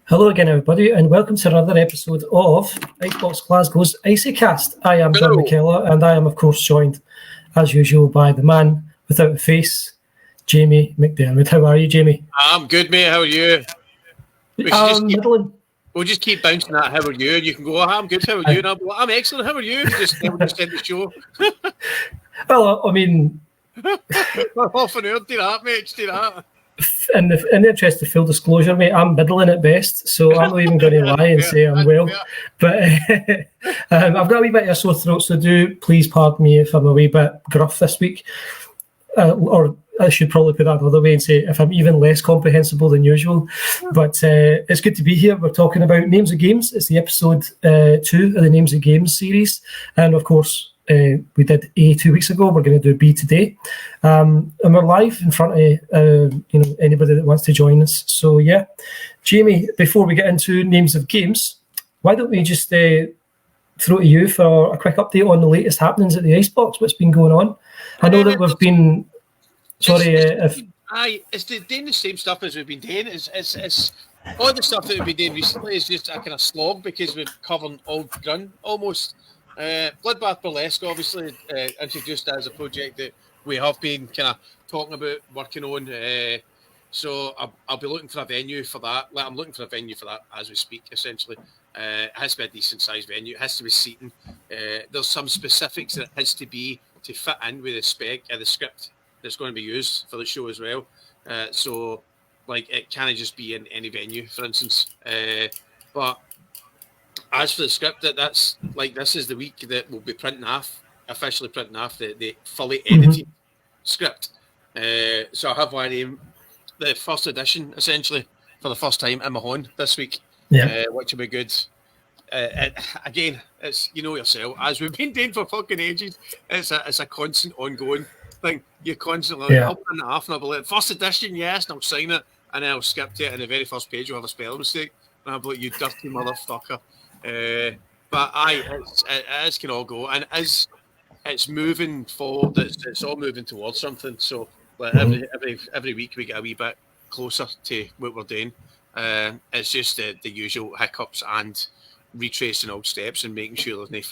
Hello again, everybody, and welcome to another episode of Icebox Glasgow's IcyCast. I am John McKellar, and I am, of course, joined, as usual, by the man without a face, Jamie McDermid. How are you, Jamie? I'm good, mate. How are you? We'll just keep bouncing that. How are you? And you can go, I'm good. How are you? And I'll be like, I'm excellent. How are you? Just end the show. Well, I mean... Half an hour, do that, mate. Do that. In the interest of full disclosure, mate, I'm middling at best, so I'm not even going to lie and say I'm well. But I've got a wee bit of a sore throat, so do please pardon me if I'm a wee bit gruff this week. Or I should probably put that another way and say if I'm even less comprehensible than usual. But it's good to be here. We're talking about Names of Games. It's the episode 2 of the Names of Games series. And of course, we did A 2 weeks ago. We're going to do B today, and we're live in front of anybody that wants to join us. So yeah, Jamie, before we get into Names of Games, why don't we just throw to you for a quick update on the latest happenings at the Icebox? What's been going on? I know that we've been it's doing the same stuff as we've been doing. It's all the stuff that we've been doing recently is just a kind of slog because we're covering old ground almost. Bloodbath Burlesque, obviously, introduced as a project that we have been kind of talking about, working on. So I'll be looking for a venue for that. I'm looking for a venue for that as we speak, essentially. It has to be a decent-sized venue. It has to be seating. There's some specifics that it has to be to fit in with the spec and the script that's going to be used for the show as well. So, it can't just be in any venue, for instance. But as for the script, this is the week that we'll be officially printing off the fully edited script. So I have the first edition, essentially, for the first time in my home this week, which will be good. Again, it's, you know yourself, as we've been doing for fucking ages, it's a constant ongoing thing. You're constantly I'll print it off and I'll be like, first edition, yes, and I'll sign it, and then I'll skip to it, and the very first page will have a spelling mistake, and I'll be like, you dirty motherfucker. But it can all go, and as it's moving forward, it's all moving towards something. So every week we get a wee bit closer to what we're doing. It's just the usual hiccups and retracing old steps and making sure there's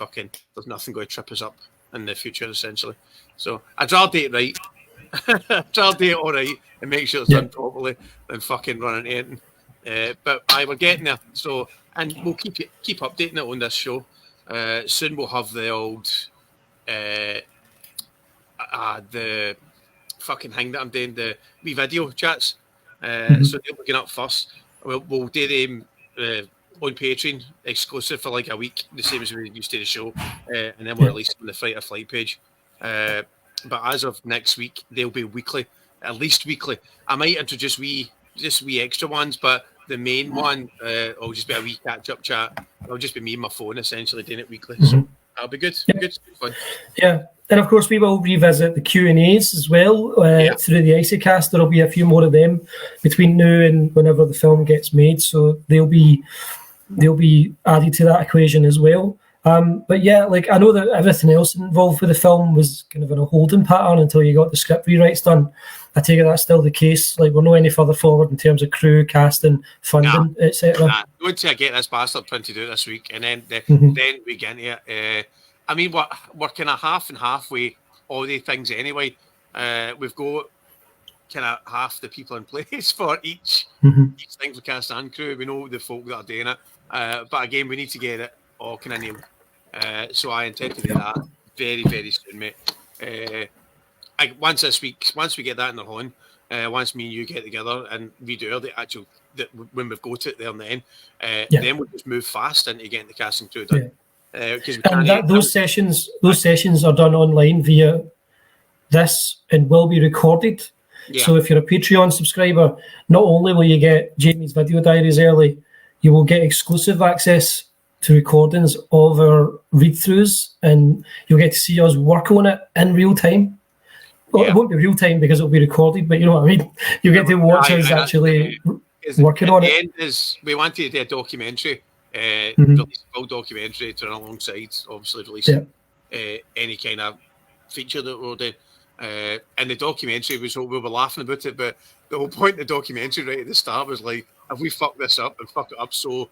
nothing going to trip us up in the future, essentially. So I'd rather do it right. I'd rather do it all right and make sure it's done properly than fucking running anything. But we're getting there. So, and we'll keep updating it on this show. Soon we'll have the old the fucking thing that I'm doing, the wee video chats. So they'll be getting up first. We'll do them on Patreon exclusive for a week, the same as we used to the show, and then we'll release them on the Fight or Flight page. But as of next week, they'll be weekly, at least weekly. I might introduce wee extra ones, but the main one will just be a wee catch-up chat. It'll just be me and my phone, essentially, doing it weekly. So that'll be good. Good fun. Yeah, and of course we will revisit the Q&As as well through the IcyCast. There'll be a few more of them between now and whenever the film gets made, so they'll be added to that equation as well. But yeah, I know that everything else involved with the film was kind of in a holding pattern until you got the script rewrites done. I take it that's still the case. We're not any further forward in terms of crew, casting, funding, etc. Once I get this bastard printed out this week, and then we get into it. I mean, we're kind of half and half with all the things anyway. We've got kind of half the people in place for each thing for cast and crew. We know the folk that are doing it, but again, we need to get it all kind of nailed. So I intend to do that very, very soon, mate. Once we get that in the horn, once me and you get together and we do when we've got it there and then we'll just move fast into getting the casting crew done. Those sessions are done online via this and will be recorded. Yeah. So if you're a Patreon subscriber, not only will you get Jamie's video diaries early, you will get exclusive access to recordings of our read-throughs, and you'll get to see us work on it in real time. Well, it won't be real time because it'll be recorded, but you know what I mean. You get to watch us actually working on it. End is we wanted to do a documentary, release a full documentary to run alongside, obviously releasing any kind of feature that we're doing. And the documentary was, we were laughing about it, but the whole point of the documentary right at the start was if we fuck this up and fuck it up so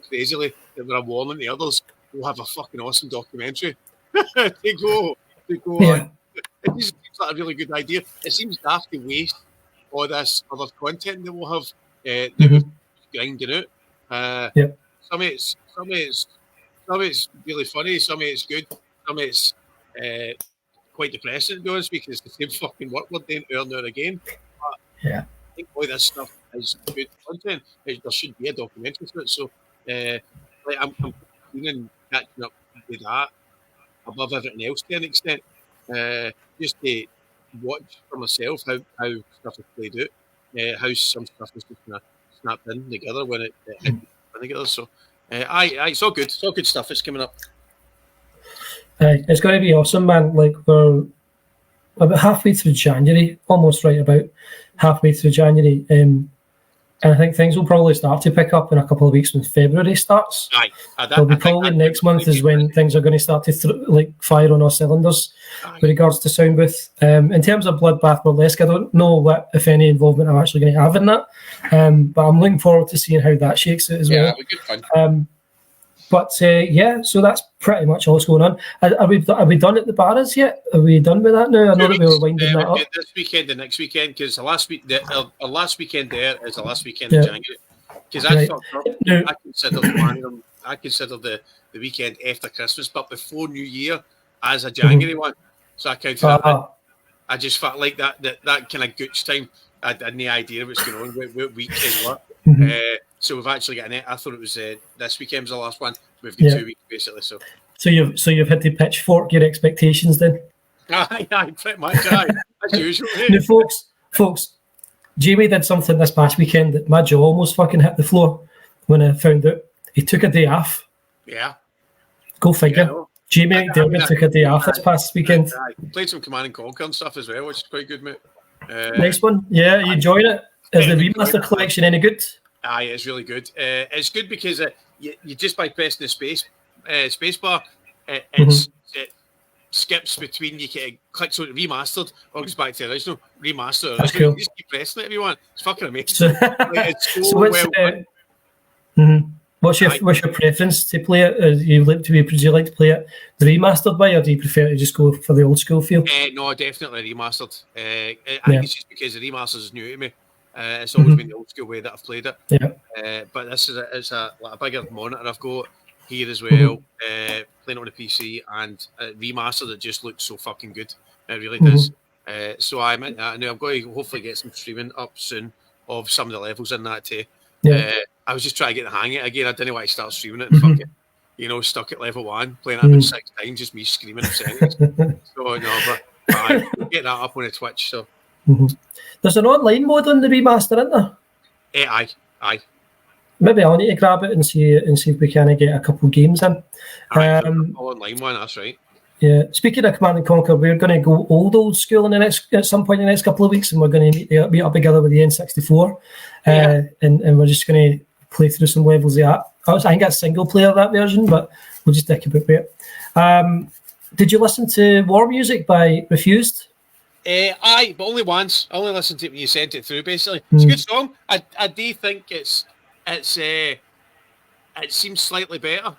crazily that we're a warning to others, we'll have a fucking awesome documentary to go on. It just seems like a really good idea. It seems daft to waste all this other content that we'll have that we're grinding out. Some of it's really funny, some of it's good, some of it's quite depressing, to be honest, because it's the same fucking work we're doing over and over again. But I think all this stuff is good content. There should be a documentary to it. So I'm keen catching up with that above everything else to an extent. Just to watch for myself how stuff is played out, how some stuff is just kind of snapped in together when it hit together. So it's all good. It's all good stuff. It's coming up. It's going to be awesome, man. Like, we're about halfway through January, almost right about halfway through January. And I think things will probably start to pick up in a couple of weeks when February starts. It'll be probably next month is when things are going to start to fire on all cylinders with regards to sound booth. In terms of Bloodbath Burlesque, I don't know what, if any, involvement I'm actually going to have in that. But I'm looking forward to seeing how that shakes out as well. Yeah, it'll be good fun. But so that's pretty much all that's going on. Are we done at the bars yet? Are we done with that now? I know that we were winding that up. This weekend and next weekend, because the last weekend there is the last weekend of January. Because I consider the weekend after Christmas, but before New Year as a January one. So I counted it. I just felt like that kind of gooch time. I had no idea what's going on, what week is what. So we've actually got I thought it was this weekend was the last one. We've got 2 weeks basically. So you've had to pitchfork your expectations then. Aye, pretty much. Aye, as usual. Now, folks, Jamie did something this past weekend that my jaw almost fucking hit the floor when I found out. He took a day off. Yeah. Go figure. Yeah, Jamie McDermid took a day off this past weekend. Played some Command and Conquer and stuff as well, which is quite good, mate. Next one. Yeah, you enjoying it? Is the remaster collection any good? Aye, it's really good. It's good because you just by pressing the space bar, it skips between. You can click on remastered or goes back to the original. Remaster. Cool. You just keep pressing it if you want. It's fucking amazing. It's so well done. What's your preference to play it? Do you like to play it the remastered way, or do you prefer to just go for the old school feel? No, definitely remastered. I think it's just because the remastered is new to me. It's always been the old school way that I've played it. Yeah. But this is a bigger monitor I've got here as well. Playing on the PC and remastered, it just looks so fucking good. It really does. So I'm in that. Now I'm going to hopefully get some streaming up soon of some of the levels in that too. I was just trying to get the hang of it again. I didn't want to start streaming it and fuck it. Stuck at level 1, playing it about 6 times, just me screaming in settings. So no, but I get that up on the Twitch. So there's an online mode on the remaster, isn't there? Aye. Maybe I'll need to grab it and see if we can get a couple games in. Online one, that's right. Yeah. Speaking of Command and Conquer, we're going to go old school at some point in the next couple of weeks, and we're going to meet up together with the N64, and we're just going to play through some levels of that. I think it's single player that version, but we'll just dick about it. Did you listen to War Music by Refused? Aye, but only once. I only listened to it when you sent it through. Basically, it's a good song. I do think it seems slightly better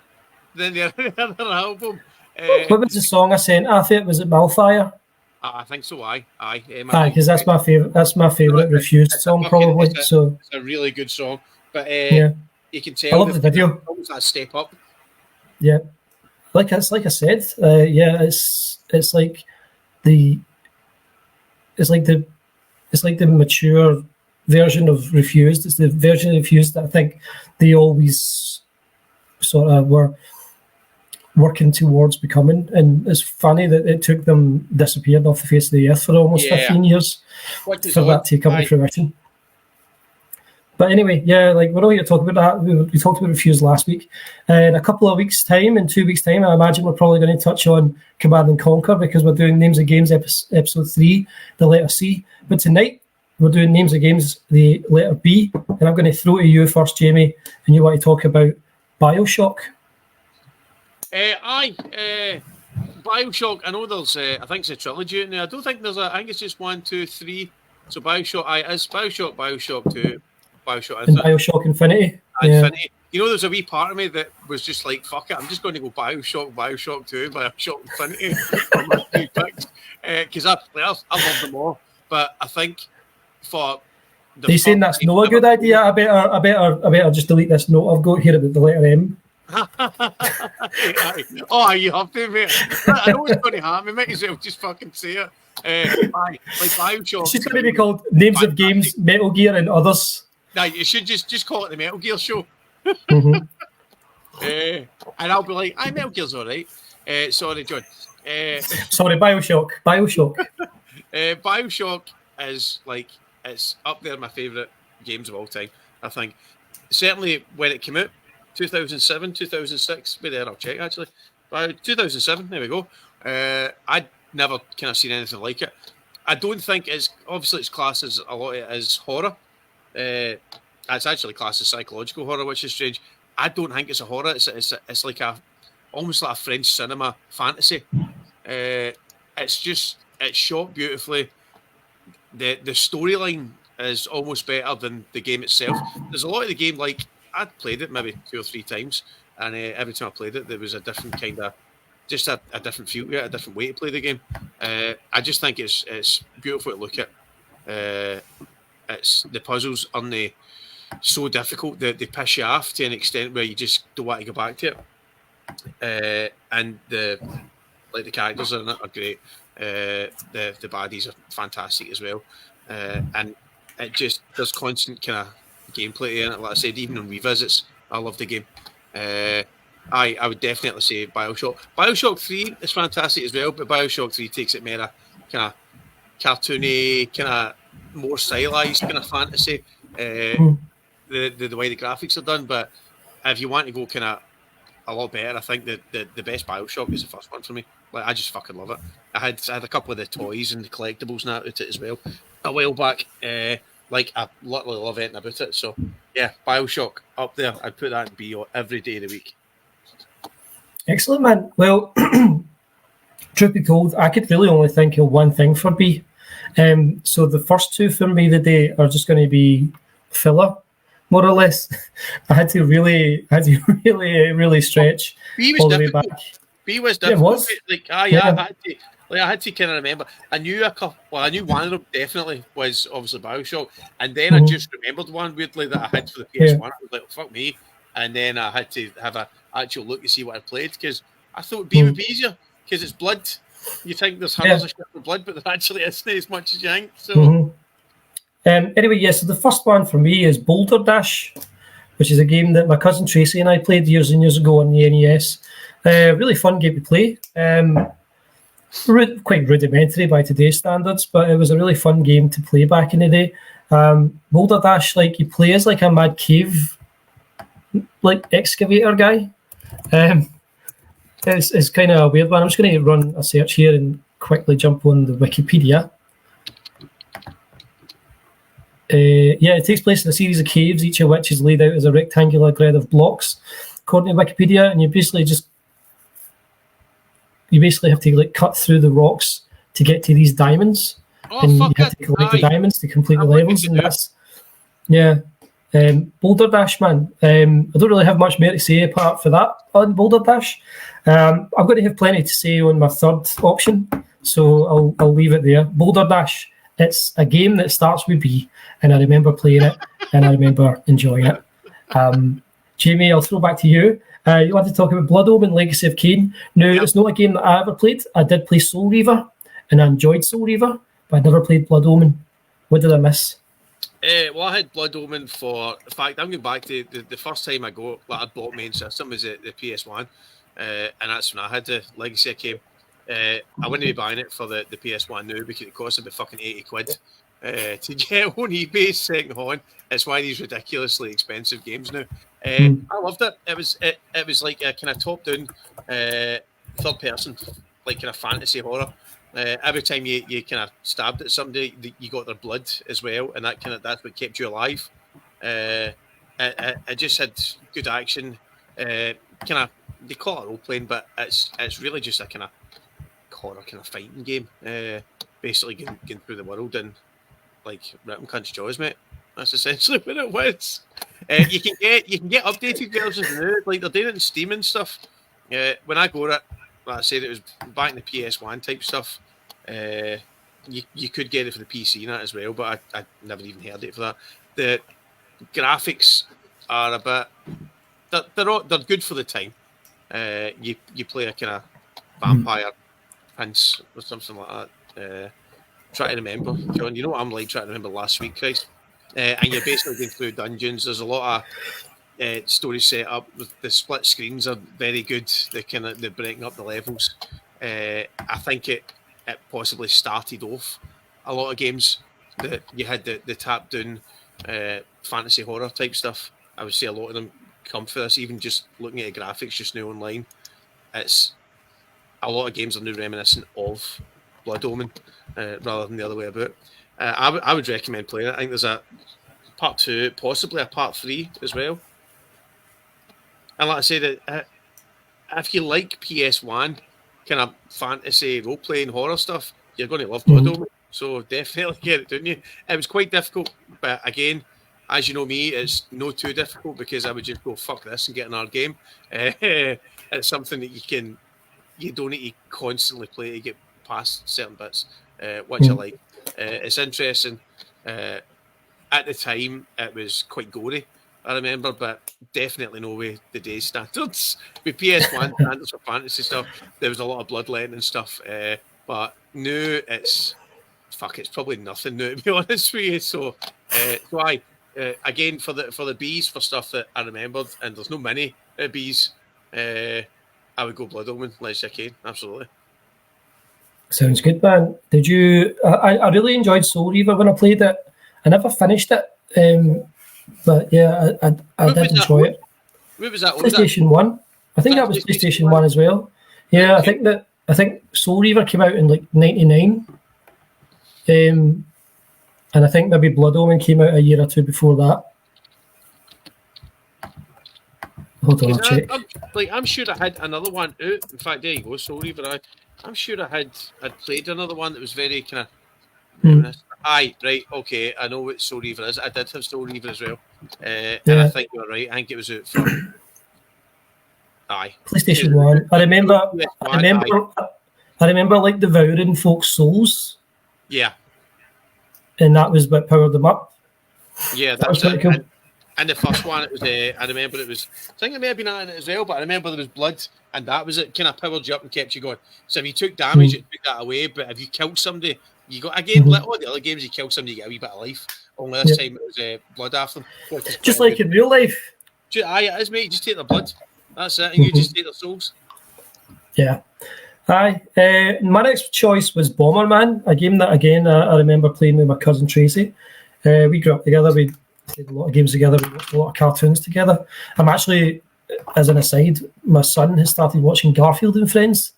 than the other album. What was the song I sent? I thought was it Malfire. I think so. Aye, because that's my favorite. That's my favorite Refused song, probably. It's a really good song. But you can tell. I love the video. Almost that step up. Yeah, like I said. It's like the mature version of Refused. It's the version of Refused that I think they always sort of were working towards becoming. And it's funny that it took them disappearing off the face of the earth for almost 15 years for that to come to fruition. But anyway, we're not here to talk about that. We talked about Refused last week. In a couple of weeks' time, in 2 weeks' time, I imagine we're probably going to touch on Command and Conquer because we're doing Names of Games episode 3, the letter C. But tonight, we're doing Names of Games, the letter B. And I'm going to throw to you first, Jamie, and you want to talk about BioShock. BioShock, I know there's, I think it's a trilogy in there. I don't think I think it's just 1, 2, 3. So BioShock, it's BioShock 2. Bioshock And Infinite. Bioshock Infinity. Infinity. You know, there's a wee part of me that was just like, fuck it, I'm just going to go Bioshock 2, Bioshock Infinity for my 2 picks. Because I love them all. But I think for the Are you saying that's not a good idea? I better just delete this note I've got here about the letter M. Oh, you have to, mate. I know what's going to happen. We might as well just fucking say it. Like Bioshock. It's just going to be called Names of Games, Metal Gear, and Others. No, you should just call it the Metal Gear Show. Mm-hmm. And I'll be like, Metal Gear's all right. Sorry, John. Sorry, Bioshock. Bioshock is like, it's up there my favourite games of all time, I think. Certainly when it came out, 2007, 2006, maybe there, I'll check actually. By 2007, there we go. I'd never kind of seen anything like it. I don't think it's classed as a lot of it as horror. It's actually classed as psychological horror, which is strange. I don't think it's a horror. It's like almost like a French cinema fantasy. It's shot beautifully. The storyline is almost better than the game itself. There's a lot of the game, like, I'd played it maybe 2 or 3 times, and every time I played it, there was a different kind of, just a different feel to it, a different way to play the game. I just think it's beautiful to look at. It's the puzzles aren't they so difficult that they piss you off to an extent where you just don't want to go back to it. And the characters are great. The baddies are fantastic as well. And it just, there's constant kind of gameplay in it. Like I said, even on revisits, I love the game. I would definitely say Bioshock. Bioshock 3 is fantastic as well, but Bioshock 3 takes it more kind of cartoony, kind of more stylized kind of fantasy. The way the graphics are done, but if you want to go kind of a lot better, I think that the best Bioshock is the first one for me. Like, I just fucking love it. I had a couple of the toys and the collectibles and that with it as well a while back. Like, I literally love anything about it. So yeah, Bioshock up there. I'd put that in B every day of the week. Excellent, man. Well, truth be told, I could really only think of one thing for B. So the first 2 for me today are just going to be filler, more or less. I had to really stretch all the way back. B was difficult. Yeah, I had to kind of remember. I knew one of them definitely was obviously Bioshock, and then I just remembered one weirdly that I had for the PS1. I was like, fuck me, and then I had to have an actual look to see what I played because I thought B would be easier because it's blood. You think there's hundreds of shit of blood, but there actually isn't as much as you think. So. Anyway, so the first one for me is Boulder Dash, which is a game that my cousin Tracy and I played years and years ago on the NES. Really fun game to play. Quite rudimentary by today's standards, but it was a really fun game to play back in the day. Boulder Dash, like, you play as like a mad cave, like, excavator guy. It's kind of a weird one. I'm just going to run a search here and quickly jump on the Wikipedia. It takes place in a series of caves, each of which is laid out as a rectangular grid of blocks, according to Wikipedia, and you basically have to like cut through the rocks to get to these diamonds, and you have to collect the diamonds to complete the levels, and that's Boulder Dash, man. I don't really have much more to say apart for that on Boulder Dash. I'm going to have plenty to say on my third option, so I'll leave it there. Boulder Dash. It's a game that starts with B, and I remember playing it, and I remember enjoying it. Jamie, I'll throw back to you. You want to talk about Blood Omen, Legacy of Kain. Now, It's not a game that I ever played. I did play Soul Reaver, and I enjoyed Soul Reaver, but I never played Blood Omen. What did I miss? Well, I had Blood Omen for... In fact, I'm going back to the first time I bought main system was the PS1, and that's when I had the Legacy of Kain. I wouldn't be buying it for the PS1 now because it costs about fucking 80 quid to get on eBay second hand. It's why these ridiculously expensive games now. I loved it. It was like a kind of top down third person, like kind of fantasy horror. Every time you kind of stabbed at somebody, you got their blood as well, and that's what kept you alive. It just had good action. Kind of, they call it role playing, but it's really just a kind of horror kind of fighting game. Basically going through the world and like ripping cunts jaws, mate. That's essentially what it was. You can get updated versions now, like they're doing it in Steam and stuff. When I got it, like I said, it was back in the PS1 type stuff. You could get it for the PC and that as well, but I never even heard it for that. The graphics are a bit. They're good for the time. You play a kind of vampire prince or something like that. Try to remember, John. You know what I'm like trying to remember last week, Christ. And you're basically going through dungeons. There's a lot of story set up. The split screens are very good. They're breaking up the levels. I think it possibly started off a lot of games that you had the tap down fantasy horror type stuff. I would say a lot of them come for this. Even just looking at the graphics just now online, it's a lot of games are now reminiscent of Blood Omen rather than the other way about. I would recommend playing it. I think there's a part 2, possibly a part 3 as well. And like I said, if you like PS1 kind of fantasy role-playing horror stuff, you're going to love Blood Omen. So definitely get it, don't you? It was quite difficult, but again, as you know me, it's no too difficult because I would just go fuck this and get another game. It's something that you don't need to constantly play to get past certain bits, which I like. It's interesting. At the time, it was quite gory, I remember, but definitely no way the day's standards. With PS1 standards for fantasy stuff, there was a lot of bloodletting and stuff, but now it's probably nothing new, to be honest with you. So again, for the bees, for stuff that I remembered, and there's no many bees, I would go Blood Omen, let's say, absolutely. Sounds good, man. Did you? I really enjoyed Soul Reaver when I played it. I never finished it, but yeah, I did enjoy it. What was that? PlayStation 1. I think that was PlayStation 1 as well. Yeah, okay. I think Soul Reaver came out in like '99, and I think maybe Blood Omen came out a year or two before that. Hold on, I'll check. I'm sure I had another one out. In fact, there you go, Soul Reaver. I'm sure I'd played another one that was very kind of. Aye, right, okay. I know what Soul Reaver is. I did have Soul Reaver as well, and I think you're right. I think it was out for PlayStation 1. I remember like devouring folks' souls. Yeah, and that was what powered them up. Yeah, that was it. Cool. And the first one, it was. I remember it was. I think it may have been on it as well, but I remember there was blood, and that was it. Kind of powered you up and kept you going. So if you took damage, it took that away. But if you killed somebody, you got again. Like all the other games, you kill somebody, you get a wee bit of life. Only this time it was blood after them. Just like in real life. Aye, it is, mate. You just take their blood. That's it, and you just take their souls. Yeah. Aye. My next choice was Bomberman, a game that again I remember playing with my cousin Tracy. We grew up together. We played a lot of games together. We watched a lot of cartoons together. I'm actually, as an aside, my son has started watching Garfield and Friends.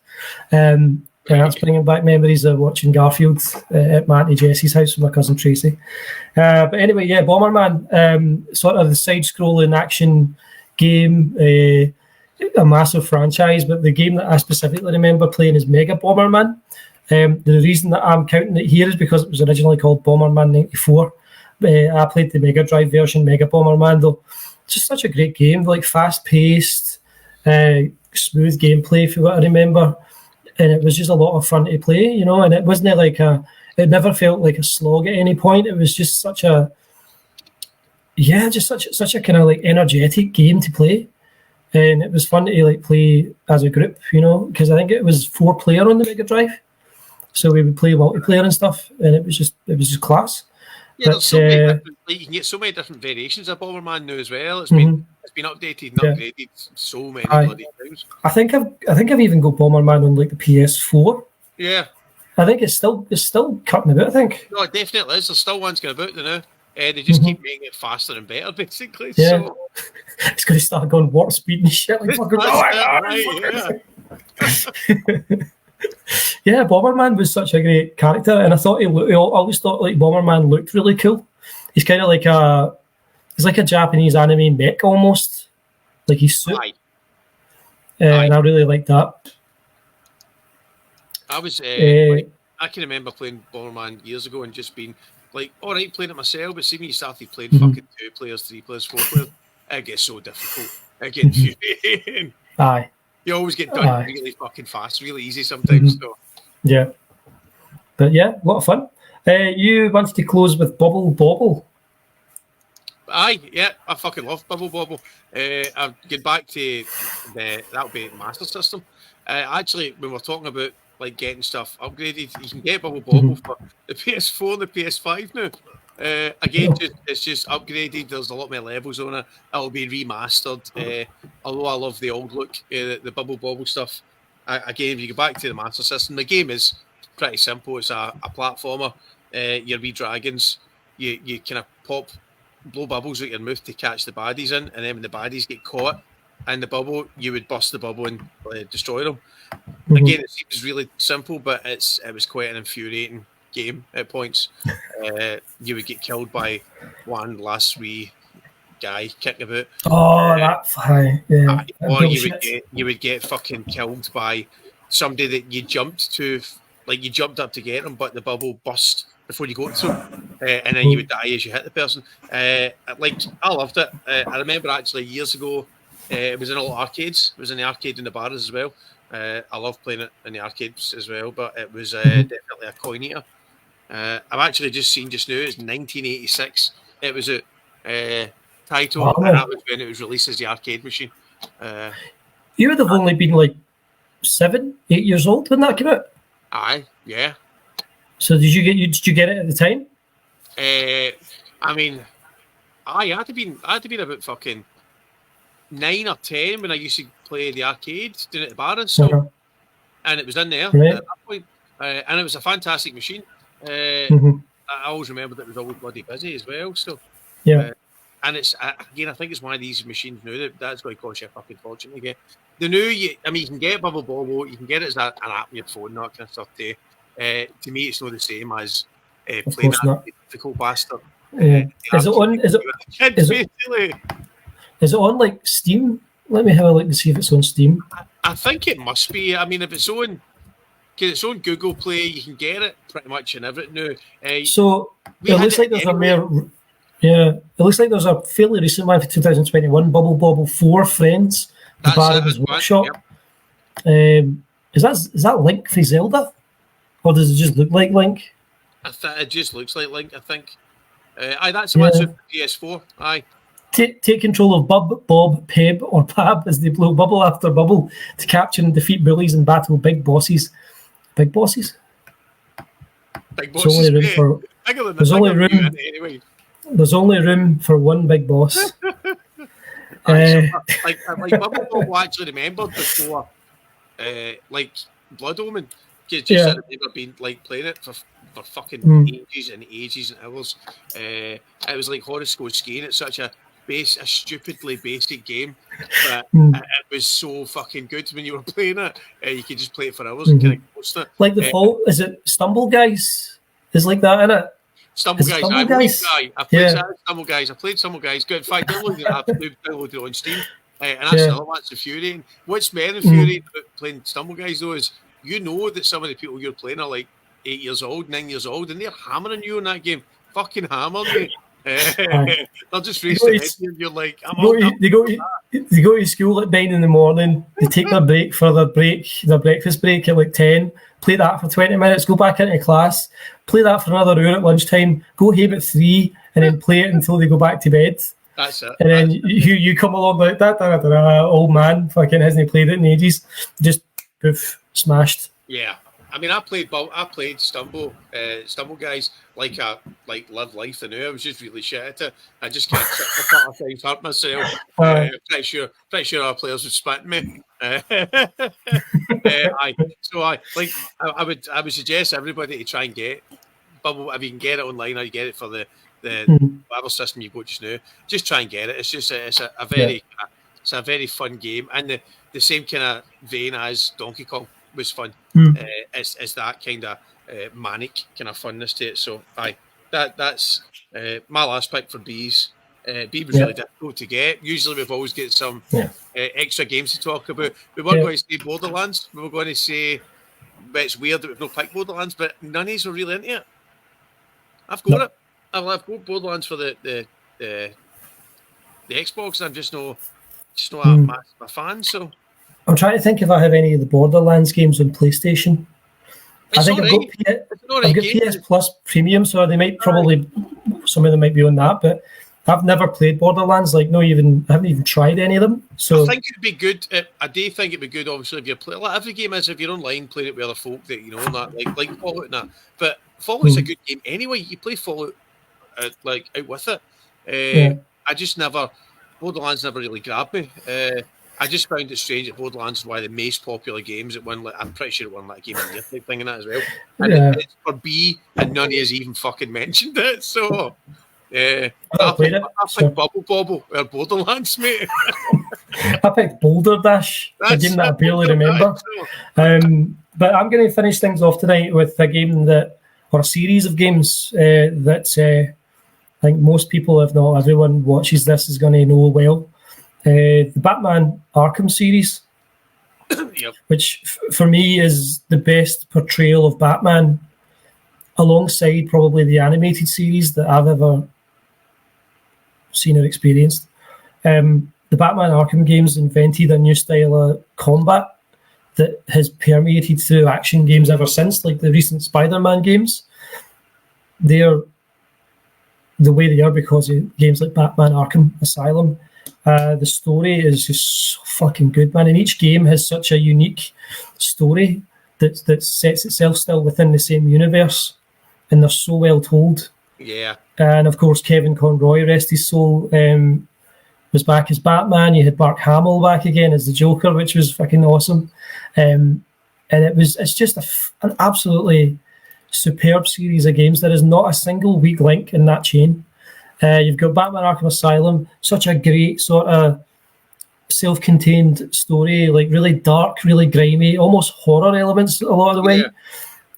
And that's bringing back memories of watching Garfield at my Auntie Jessie's house with my cousin Tracy. But anyway, yeah, Bomberman, sort of the side-scrolling action game, a massive franchise, but the game that I specifically remember playing is Mega Bomberman. The reason that I'm counting it here is because it was originally called Bomberman 94. I played the Mega Drive version, Mega Bomberman, though. It's just such a great game, like fast-paced, smooth gameplay, for what I remember. And it was just a lot of fun to play, you know, and it wasn't like it never felt like a slog at any point. It was just such a kind of like energetic game to play. And it was fun to like play as a group, you know, because I think it was 4-player on the Mega Drive. So we would play multiplayer and stuff, and it was just class. Yeah, there's so many different, like, you can get so many different variations of Bomberman now as well. It's been updated and upgraded so many bloody times. I think I've even got Bomberman on like the PS4. Yeah. I think it's still cutting about, I think. No, it definitely is. There's still ones going about there now. They just keep making it faster and better, basically. Yeah. So it's going to start going warp speed and shit. Like fucking yeah, Bomberman was such a great character, and I thought I always thought like Bomberman looked really cool. He's kind of like he's like a Japanese anime mech almost, like his suit. And I really liked that. I was I can remember playing Bomberman years ago and just being like, all right, playing it myself, but see when you started playing fucking 2 players, 3 players, 4 players, it gets so difficult. It gets infuriating. Aye. You always get done really fucking fast, really easy sometimes. So. Yeah. But yeah, a lot of fun. You wanted to close with Bubble Bobble. Aye, yeah, I fucking love Bubble Bobble. I'll get back to that'll be Master System. Actually, when we're talking about like getting stuff upgraded, you can get Bubble Bobble for the PS4 and the PS5 now. Again, it's just upgraded. There's a lot more levels on it. It'll be remastered. Although I love the old look, the Bubble Bobble stuff. Again, if you go back to the Master System, the game is pretty simple. It's a platformer. Your wee dragons. You kind of blow bubbles with your mouth to catch the baddies in, and then when the baddies get caught in the bubble, you would burst the bubble and destroy them. Again, it seems really simple, but it was quite an infuriating game at points. You would get killed by one last wee guy kicking about. Oh, that's high. Yeah. Or you would get fucking killed by somebody that you jumped to, like you jumped up to get them, but the bubble burst before you got to them, and then you would die as you hit the person. Like, I loved it. I remember actually years ago, it was in all arcades. It was in the arcade in the bars as well. I love playing it in the arcades as well, but it was definitely a coin eater. I've actually just seen just now, it's 1986. It was a title, and that was when it was released as the arcade machine. You would have only been like 7, 8 years old when that came out. Aye, yeah. So did you get it at the time? I mean, I had to be about fucking 9 or 10 when I used to play the arcade, doing it at the bars. So, and it was in there at that point, and it was a fantastic machine. I always remember that it was always bloody busy as well. So, yeah. And it's again, I think it's one of these machines now that's going to cost you a fucking fortune to get. The new, you can get Bubble Bobble, you can get it as an app on your phone, that kind of stuff too. To me, it's not the same as playing that difficult bastard. Is it on like Steam? Let me have a look to see if it's on Steam. I think it must be. I mean, if it's on Google Play, you can get it pretty much in everything now. So it looks like there's it looks like there's a fairly recent one for 2021, Bubble Bobble 4 Friends, the Barra's Workshop. Yep. Is that Link for Zelda? Or does it just look like Link? It just looks like Link, I think. That's the one for PS4. Aye. Take control of Bub, Bob, Peb, or Pab as they blow bubble after bubble to capture and defeat bullies and battle big bosses. Big bosses? Big bosses. There's only room for one big boss. Like Bubble Bob actually remembered before, like Blood Omen. Just I've never been like playing it for fucking ages and ages and hours. It was like horoscope skiing. It's such a stupidly basic game, but it was so fucking good when you were playing it. You could just play it for hours and kind of post it. Like the fault, is it Stumble Guys? Is like that, isn't it? Stumble Guys. I played Stumble Guys. I played Stumble Guys. Good. In fact, downloaded it on Steam, and that's another one that's infuriating. What's more infuriating about playing Stumble Guys though is you know that some of the people you're playing are like 8 years old, 9 years old, and they're hammering you in that game. Fucking hammering you. They'll just raise their head and you're like, they go to school at 9 in the morning, they take their break for their breakfast break at like 10, play that for 20 minutes, go back into class, play that for another hour at lunchtime, go home at 3, and then play it until they go back to bed. That's it. And then you come along like that, old man fucking hasn't played it in ages, just poof, smashed. Yeah. I mean, I played Stumble Guys like Live Life, and I was just really shit at it. I just can't hurt myself. Pretty sure our players would spit me. I would suggest everybody to try and get Bubble if you can get it online or you get it for the whatever system you've got just now. Just try and get it. It's just it's a very fun game, and the same kind of vein as Donkey Kong was fun. It's that kind of manic kind of funness to it. So that's my last pick for B's. B was really difficult to get. Usually we've always get some extra games to talk about. We were going to say Borderlands. We were going to say, but it's weird that we've not picked Borderlands, but none of us are really into it. I've got it. love Borderlands for the Xbox. I'm just not a fan. So I'm trying to think if I have any of the Borderlands games on PlayStation. I think I've got PS Plus Premium, so they might probably some of them might be on that, but I've never played Borderlands. Like, I haven't even tried any of them. So I think it'd be good. I do think it'd be good. Obviously, if you play, like every game is, if you're online playing it with other folk that you know, and that like Fallout and that. But Fallout's a good game anyway. You play Fallout like out with it. I just never Borderlands never really grabbed me. I just found it strange that Borderlands is one of the most popular games. It won, I'm pretty sure it won like a game of the year type thing in that as well. And it's for B, and none of us even fucking mentioned it. So, I think Bubble Bobble or Borderlands, mate. I picked Boulder Dash, a game that I barely remember. But I'm going to finish things off tonight with a game or a series of games that I think most people, if not everyone, watches this is going to know well. The Batman Arkham series, which for me is the best portrayal of Batman, alongside probably the animated series that I've ever seen or experienced. The Batman Arkham games invented a new style of combat that has permeated through action games ever since, like the recent Spider-Man games. They're the way they are because of games like Batman Arkham Asylum. The story is just so fucking good, man. And each game has such a unique story that sets itself still within the same universe, and they're so well told. Yeah. And of course, Kevin Conroy, rest his soul, was back as Batman. You had Mark Hamill back again as the Joker, which was fucking awesome. And it's just an absolutely superb series of games. There is not a single weak link in that chain. You've got Batman Arkham Asylum, such a great sort of self-contained story, like really dark, really grimy, almost horror elements a lot of the way.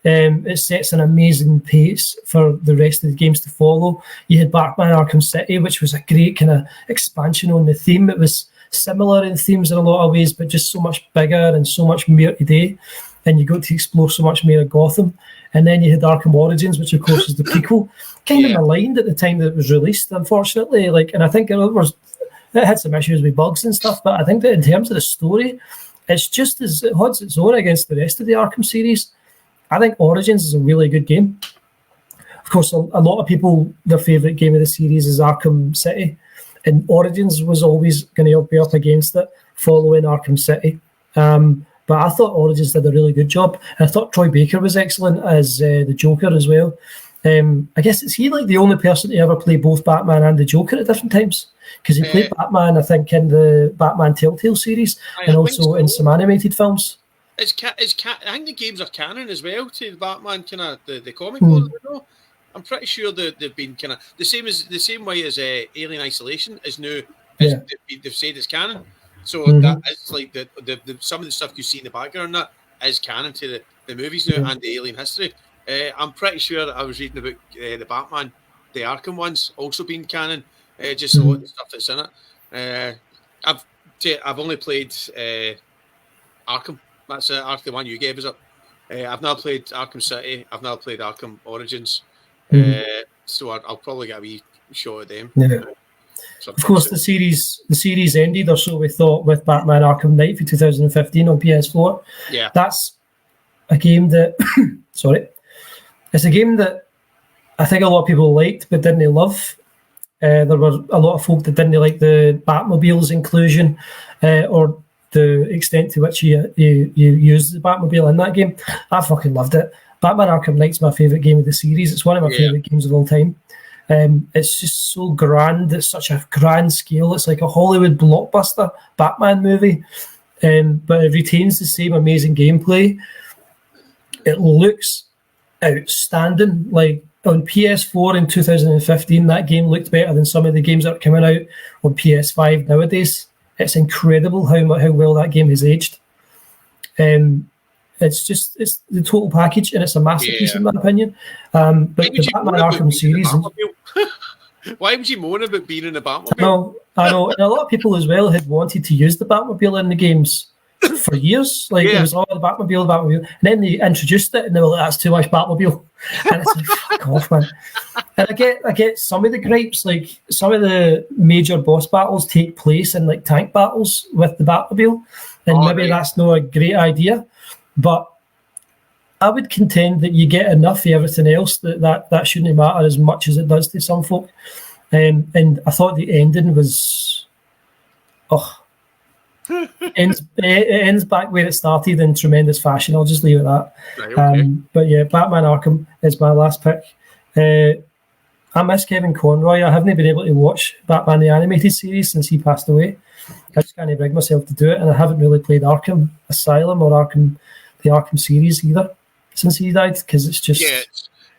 Yeah. It sets an amazing pace for the rest of the games to follow. You had Batman Arkham City, which was a great kind of expansion on the theme. It was similar in themes in a lot of ways, but just so much bigger and so much more today. And you got to explore so much more of Gotham. And then you had Arkham Origins, which of course is the prequel, kind of maligned at the time that it was released, unfortunately. And I think it had some issues with bugs and stuff, but I think that in terms of the story, it's just as it holds its own against the rest of the Arkham series. I think Origins is a really good game. Of course, a lot of people, their favourite game of the series is Arkham City, and Origins was always going to be up against it, following Arkham City. But I thought Origins did a really good job. And I thought Troy Baker was excellent as the Joker as well. I guess is he like the only person to ever play both Batman and the Joker at different times? Because he played Batman, I think, in the Batman Telltale series and also in some animated films. I think the games are canon as well to the Batman kind of the comic book. I'm pretty sure they've been kind of the same way as Alien Isolation is now. They've said it's canon. So that is like the some of the stuff you see in the background that is canon to the movies now and the Alien history. I'm pretty sure that I was reading about the Batman, the Arkham ones also being canon. Just a lot of the stuff that's in it. I've only played Arkham. That's the one you gave us up. I've now played Arkham City. I've now played Arkham Origins. So I'll probably get a wee shot at them. Yeah. Of course, the series ended, or so we thought, with Batman Arkham Knight for 2015 on PS4. Yeah, that's a game that, it's a game that I think a lot of people liked but didn't love. There were a lot of folk that didn't like the Batmobile's inclusion or the extent to which you used the Batmobile in that game. I fucking loved it. Batman Arkham Knight's my favourite game of the series. It's one of my favourite games of all time. It's just so grand. It's such a grand scale. It's like a Hollywood blockbuster Batman movie, but it retains the same amazing gameplay. It looks outstanding. Like on PS4 in 2015, that game looked better than some of the games that are coming out on PS5 nowadays. It's incredible how well that game has aged. It's the total package, and it's a masterpiece in my opinion. But the Batman Arkham series. Why would you moan about being in a Batmobile? No, I know, and a lot of people as well had wanted to use the Batmobile in the games for years. Like it was the Batmobile, and then they introduced it, and they were like, "That's too much Batmobile," and it's like, "Fuck off, man!" And I get some of the gripes, like some of the major boss battles take place in like tank battles with the Batmobile, and maybe that's not a great idea, but I would contend that you get enough of everything else that shouldn't matter as much as it does to some folk. And I thought the ending was, it ends back where it started in tremendous fashion. I'll just leave it at that. Right, okay. But yeah, Batman Arkham is my last pick. I miss Kevin Conroy. I haven't been able to watch Batman the Animated Series since he passed away. I just can't bring myself to do it, and I haven't really played Arkham Asylum or the Arkham series either since he died, because it's just... Yeah,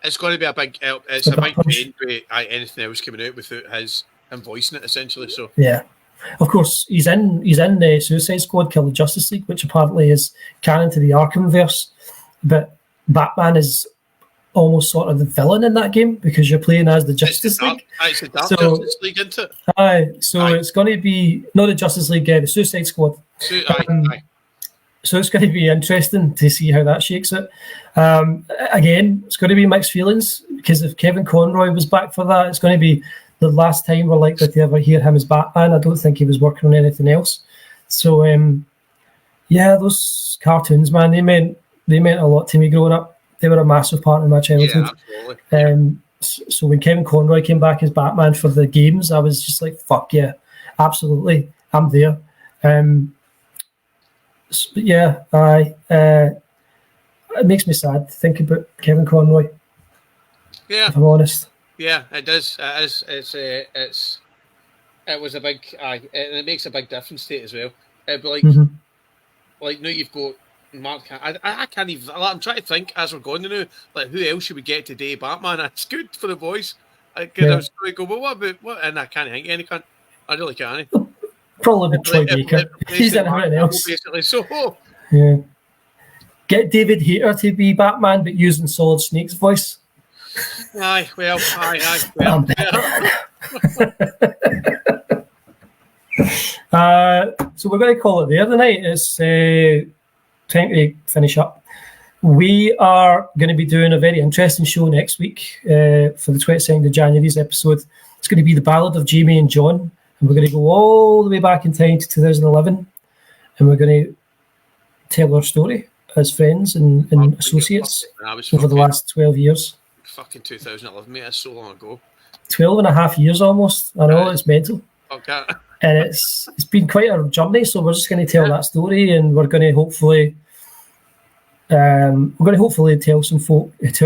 it's going to be a big help. It's a big pain with anything else coming out without him voicing it, essentially. So yeah. Of course, he's in the Suicide Squad Kill the Justice League, which apparently is canon to the Arkhamverse, but Batman is almost sort of the villain in that game because you're playing as the Justice League. It's the Dark Justice League, isn't it? It's going to be not the Justice League, the Suicide Squad. So it's going to be interesting to see how that shakes it. Again, it's going to be mixed feelings because if Kevin Conroy was back for that, it's going to be the last time we're likely to ever hear him as Batman. I don't think he was working on anything else. So, those cartoons, man, they meant a lot to me growing up. They were a massive part of my childhood. Yeah, absolutely. So when Kevin Conroy came back as Batman for the games, I was just like, fuck yeah, absolutely, I'm there. It makes me sad to think about Kevin Conroy. Yeah, if I'm honest. Yeah, it does. It was a big and it makes a big difference to it as well. But like now you've got Mark. I can't even. I'm trying to think as we're going to know, like who else should we get today? Batman. It's good for the boys. Because I was going to go, well, what about what? And I can't think of any. I really can't. Probably Troy Baker. He's in everything else. Basically, so yeah. Get David Hayter to be Batman, but using Solid Snake's voice. Aye. Well. So we're going to call it there tonight. It's time to finish up. We are going to be doing a very interesting show next week for the 22nd of January's episode. It's going to be the Ballad of Jamie and John, and we're going to go all the way back in time to 2011, and we're going to tell our story as friends and associates over the last 12 years. Fucking 2011, mate, that's so long ago. 12 and a half years almost. I know, it's mental. Okay. And it's been quite a journey, so we're just going to tell that story, and we're going to hopefully tell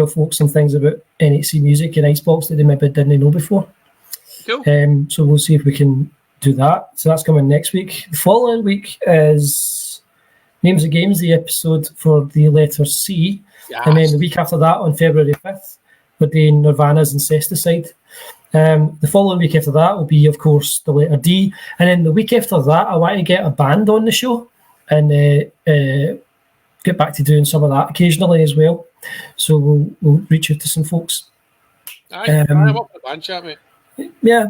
folks some things about NHC music and Icebox that they maybe didn't know before. Cool. So we'll see if we can do that. So that's coming next week. The following week is Names of Games, the episode for the letter C. Yes. And then the week after that, on February 5th, we're doing Nirvana's Incesticide. The following week after that will be, of course, the letter D. And then the week after that, I want to get a band on the show and get back to doing some of that occasionally as well. So we'll reach out to some folks. Aye, I'm up for the band chat, mate. Yeah.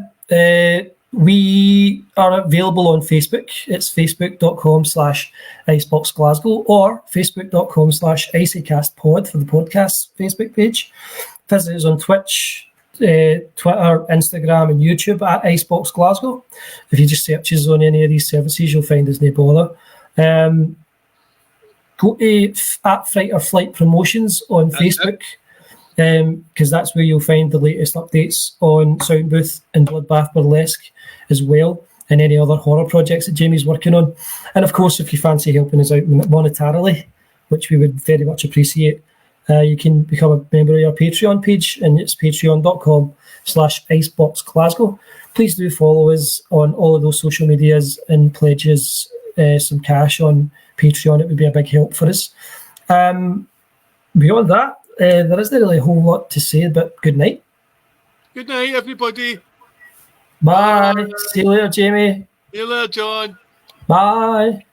We are available on Facebook. It's facebook.com/Icebox Glasgow or facebook.com/IcyCastPod for the podcast Facebook page. Visit us on Twitch, Twitter, Instagram, and YouTube at Icebox Glasgow. If you just search us on any of these services, you'll find us, no bother. Go to @Fright or Flight Promotions on Facebook, because that's where you'll find the latest updates on Soundbooth and Bloodbath Burlesque as well, and any other horror projects that Jamie's working on. And of course, if you fancy helping us out monetarily, which we would very much appreciate, you can become a member of our Patreon page, and it's patreon.com/IceboxGlasgow. Please do follow us on all of those social medias and pledge us some cash on Patreon. It would be a big help for us. Beyond that, there isn't really a whole lot to say, but good night. Good night, everybody. Bye. See you later, Jamie. See you later, John. Bye.